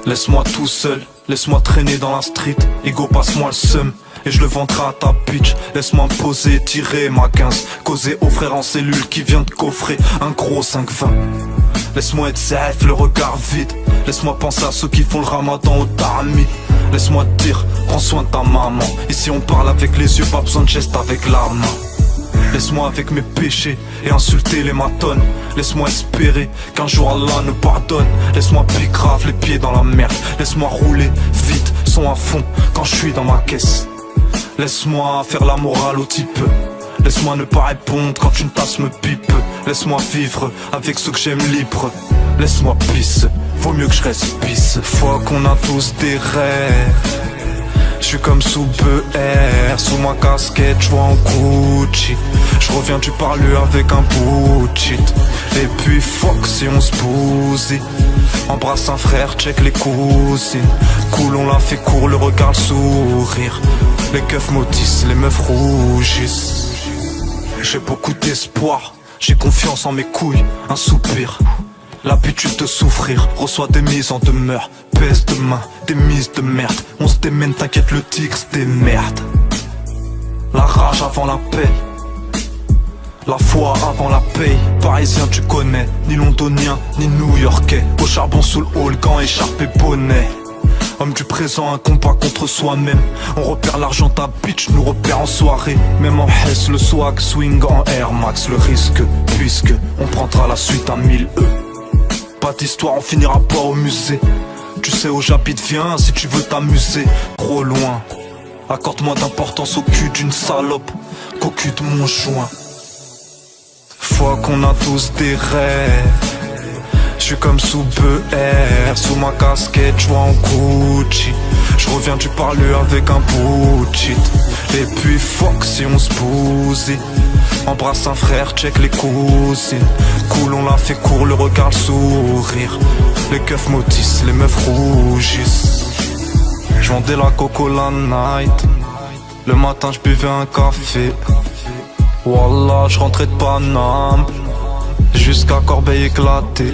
Laisse-moi tout seul, laisse-moi traîner dans la street. Ego, passe-moi le seum et je le vendrai à ta bitch. Laisse-moi me poser, tirer ma 15, causer au frère en cellule qui vient de coffrer un gros 5-20. Laisse-moi être zef, le regard vide. Laisse-moi penser à ceux qui font le ramadan au tarmi. Laisse-moi te dire, prends soin de ta maman. Ici on parle avec les yeux, pas besoin de geste avec la main. Laisse-moi avec mes péchés et insulter les matones. Laisse-moi espérer qu'un jour Allah nous pardonne. Laisse-moi grave les pieds dans la merde. Laisse-moi rouler vite, son à fond quand je suis dans ma caisse. Laisse-moi faire la morale au type. Laisse-moi ne pas répondre quand une tasse me pipe. Laisse-moi vivre avec ceux que j'aime libre. Laisse-moi pisse, vaut mieux que je reste pisse. Fois qu'on a tous des rêves. J'suis comme sous BR, sous ma casquette, j'vois en Gucci. J'reviens du parler avec un bullshit. Et puis fuck si on se bousille. Embrasse un frère, check les cousines. Cool, on l'a fait court, le regard, le sourire. Les keufs maudissent, les meufs rougissent. J'ai beaucoup d'espoir, j'ai confiance en mes couilles, un soupir. L'habitude de souffrir, reçoit des mises en demeure. Pèse de main, des mises de merde. On se démène, t'inquiète, le tigre se démerde. La rage avant la paix, la foi avant la paye. Parisien tu connais, ni londonien, ni new-yorkais. Au charbon sous le hall, gants, écharpe et bonnet. Homme du présent, un combat contre soi-même. On repère l'argent, ta bitch nous repère en soirée. Même en Hesse, le swag, swing en Air Max. Le risque, puisque on prendra la suite à 1000 E. Pas d'histoire, on finira pas au musée. Tu sais où j'habite, viens si tu veux t'amuser. Trop loin, accorde-moi d'importance au cul d'une salope qu'au cul de mon joint. Fois qu'on a tous des rêves. J'suis comme sous BR, sous ma casquette, j'vois en Gucci. J'reviens du parler avec un bullshit. Et puis fuck si on se bousille. Embrasse un frère, check les cousines. Cool, on l'a fait court, le regard, le sourire. Les keufs maudissent, les meufs rougissent. J'vendais la coco la night. Le matin j'buvais un café. Wallah, j'rentrais de Paname jusqu'à Corbeil éclaté.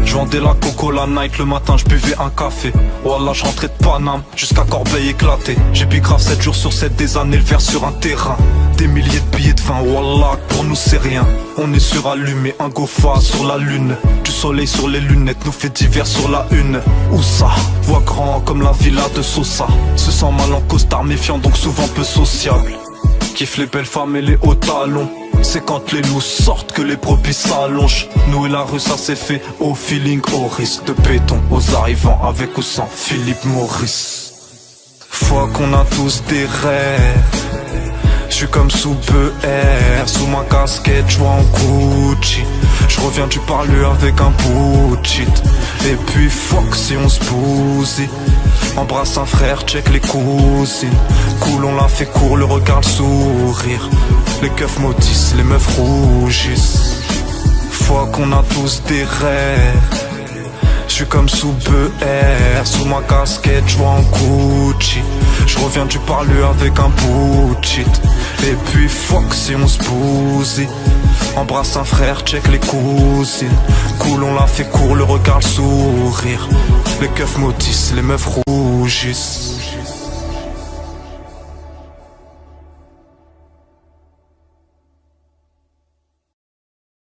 J'vendais la coco la night, le matin j'buvais un café. Wallah, j'rentrais de Paname jusqu'à Corbeil éclaté. J'ai grave 7 jours sur 7 des années, le verre sur un terrain. Des milliers de billets de vin, wallah, pour nous c'est rien. On est surallumé, un gofa sur la lune. Du soleil sur les lunettes, nous fait divers sur la une. Où ça? Voix grand comme la villa de Sosa. Se sent mal en costard, méfiant donc souvent peu sociable. Kiffe les belles femmes et les hauts talons. C'est quand les loups sortent que les brebis s'allongent. Nous et la rue ça s'est fait au feeling, au risque de béton. Aux arrivants avec ou sans Philippe Maurice. Fois qu'on a tous des rêves. J'suis comme sous BR, sous ma casquette, j'vois en Gucci. J'reviens du parler avec un bullshit. Et puis fuck si on se bousille. Embrasse un frère, check les cousines. Cool, on l'a fait court, le regard, le sourire. Les keufs maudissent, les meufs rougissent. Fois qu'on a tous des rêves. J'suis comme sous BR, sous ma casquette, j'vois en Gucci. J'reviens du parler avec un bullshit. Et puis fuck si on se bousille. Embrasse un frère, check les cousines. Cool, on l'a fait court, le regard, le sourire. Les keufs maudissent, les meufs rougissent.